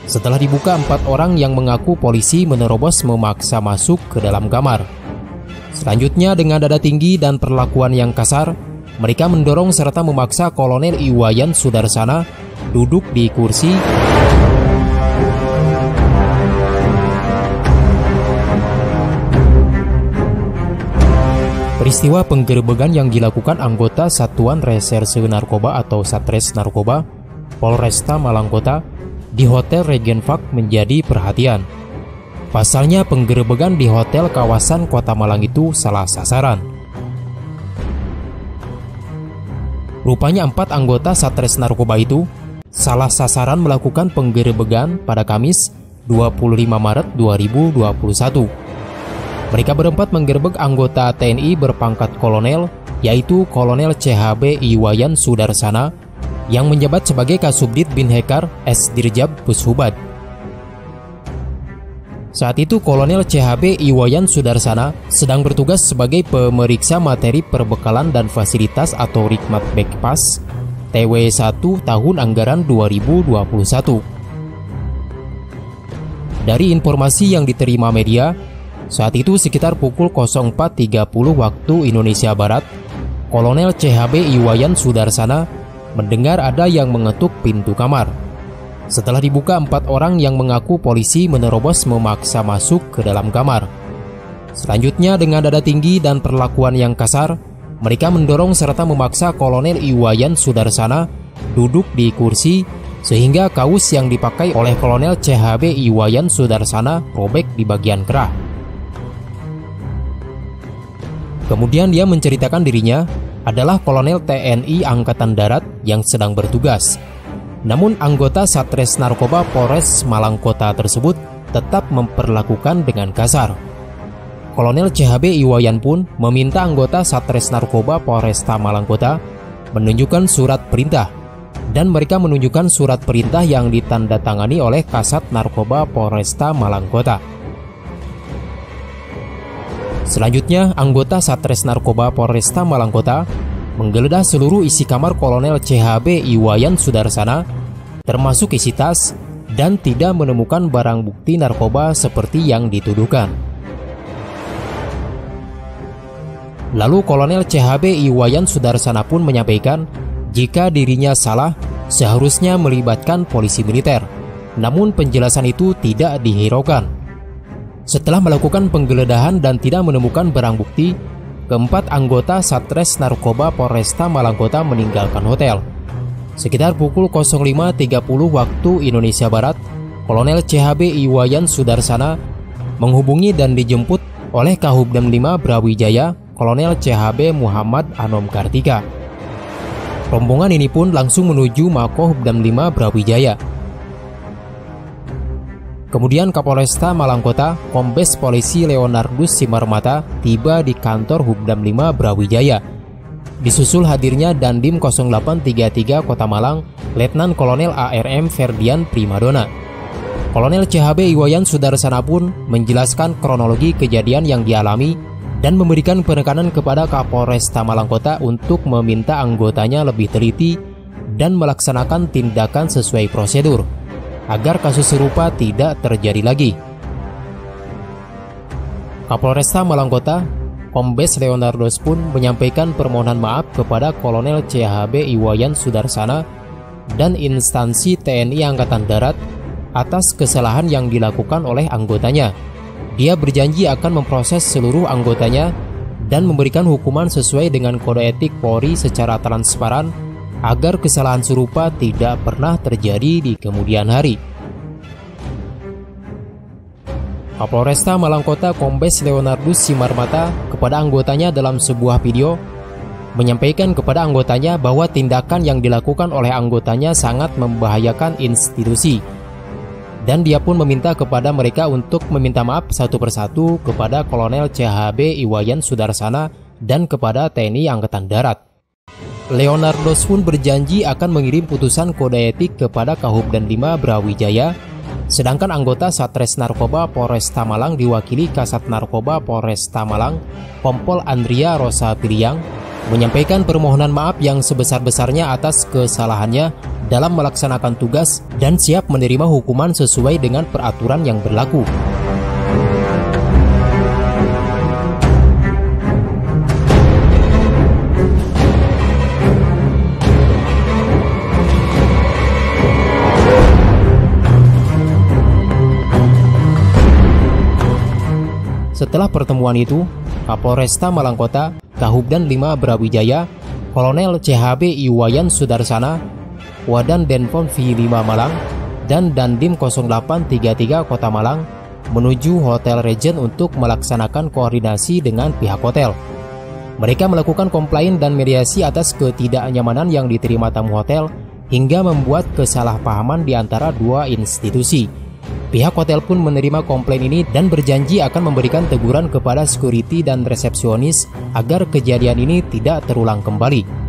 Setelah dibuka, 4 orang yang mengaku polisi menerobos memaksa masuk ke dalam kamar. Selanjutnya dengan dada tinggi dan perlakuan yang kasar, mereka mendorong serta memaksa Kolonel Iwayan Sudarsana duduk di kursi. Peristiwa penggerebekan yang dilakukan anggota Satuan Reserse Narkoba atau Satres Narkoba Polresta Malang Kota di Hotel Regenvag menjadi perhatian. Pasalnya penggerebekan di hotel kawasan Kota Malang itu salah sasaran. Rupanya 4 anggota Satres Narkoba itu salah sasaran melakukan penggerebekan pada Kamis 25 Maret 2021. Mereka berempat menggerebek anggota TNI berpangkat kolonel, yaitu Kolonel CHB Iwayan Sudarsana yang menjabat sebagai Kasubdit Binhekar S. Dirjab Pushubad. Saat itu Kolonel CHB Iwayan Sudarsana sedang bertugas sebagai pemeriksa materi perbekalan dan fasilitas atau Rikmat Bekpas TW1 tahun anggaran 2021. Dari informasi yang diterima media, saat itu sekitar pukul 04.30 waktu Indonesia Barat, Kolonel CHB Iwayan Sudarsana mendengar ada yang mengetuk pintu kamar. Setelah dibuka, 4 orang yang mengaku polisi menerobos memaksa masuk ke dalam kamar. Selanjutnya dengan dada tinggi dan perlakuan yang kasar, mereka mendorong serta memaksa Kolonel Iwayan Sudarsana duduk di kursi sehingga kaos yang dipakai oleh Kolonel CHB Iwayan Sudarsana robek di bagian kerah. Kemudian dia menceritakan dirinya adalah Kolonel TNI Angkatan Darat yang sedang bertugas. Namun anggota Satres Narkoba Polres Malang Kota tersebut tetap memperlakukan dengan kasar. Kolonel CHB Iwayan pun meminta anggota Satres Narkoba Polresta Malang Kota menunjukkan surat perintah, dan mereka menunjukkan surat perintah yang ditandatangani oleh Kasat Narkoba Polresta Malang Kota. Selanjutnya, anggota Satres Narkoba Polresta Malang Kota menggeledah seluruh isi kamar Kolonel CHB Iwayan Sudarsana, termasuk isi tas, dan tidak menemukan barang bukti narkoba seperti yang dituduhkan. Lalu Kolonel CHB Iwayan Sudarsana pun menyampaikan jika dirinya salah seharusnya melibatkan polisi militer, namun penjelasan itu tidak dihiraukan. Setelah melakukan penggeledahan dan tidak menemukan barang bukti, keempat anggota Satres Narkoba Polresta Malang Kota meninggalkan hotel. Sekitar pukul 05.30 waktu Indonesia Barat, Kolonel CHB Iwayan Sudarsana menghubungi dan dijemput oleh Kahubdam 5 Brawijaya, Kolonel CHB Muhammad Anom Kartika. Rombongan ini pun langsung menuju Makohubdam 5 Brawijaya. Kemudian Kapolresta Malang Kota, Kombes Polisi Leonardus Simarmata tiba di kantor Hubdam 5 Brawijaya. Disusul hadirnya Dandim 0833 Kota Malang, Letnan Kolonel ARM Ferdian Primadona. Kolonel CHB Iwayan Sudarsana pun menjelaskan kronologi kejadian yang dialami dan memberikan penekanan kepada Kapolresta Malang Kota untuk meminta anggotanya lebih teliti dan melaksanakan tindakan sesuai prosedur agar kasus serupa tidak terjadi lagi. Kapolresta Malang Kota, Kombes Leonardus pun menyampaikan permohonan maaf kepada Kolonel CHB Iwayan Sudarsana dan instansi TNI Angkatan Darat atas kesalahan yang dilakukan oleh anggotanya. Dia berjanji akan memproses seluruh anggotanya dan memberikan hukuman sesuai dengan kode etik Polri secara transparan agar kesalahan serupa tidak pernah terjadi di kemudian hari. Kapolresta Malang Kota Kombes Leonardus Simarmata kepada anggotanya dalam sebuah video menyampaikan kepada anggotanya bahwa tindakan yang dilakukan oleh anggotanya sangat membahayakan institusi, dan dia pun meminta kepada mereka untuk meminta maaf satu persatu kepada Kolonel CHB Iwayan Sudarsana dan kepada TNI Angkatan Darat. Leonardus pun berjanji akan mengirim putusan kode etik kepada Kahubdam 5 Brawijaya, sedangkan anggota Satres Narkoba Polresta Malang diwakili Kasat Narkoba Polresta Malang, Kompol Andria Rosa Piliang, menyampaikan permohonan maaf yang sebesar-besarnya atas kesalahannya dalam melaksanakan tugas dan siap menerima hukuman sesuai dengan peraturan yang berlaku. Setelah pertemuan itu, Kapolresta Malang Kota, Kahubdan 5 Brawijaya, Kolonel CHB Iwayan Sudarsana, Wadan Denpom V5 Malang, dan Dandim 0833 Kota Malang menuju Hotel Regent untuk melaksanakan koordinasi dengan pihak hotel. Mereka melakukan komplain dan mediasi atas ketidaknyamanan yang diterima tamu hotel hingga membuat kesalahpahaman di antara dua institusi. Pihak hotel pun menerima komplain ini dan berjanji akan memberikan teguran kepada security dan resepsionis agar kejadian ini tidak terulang kembali.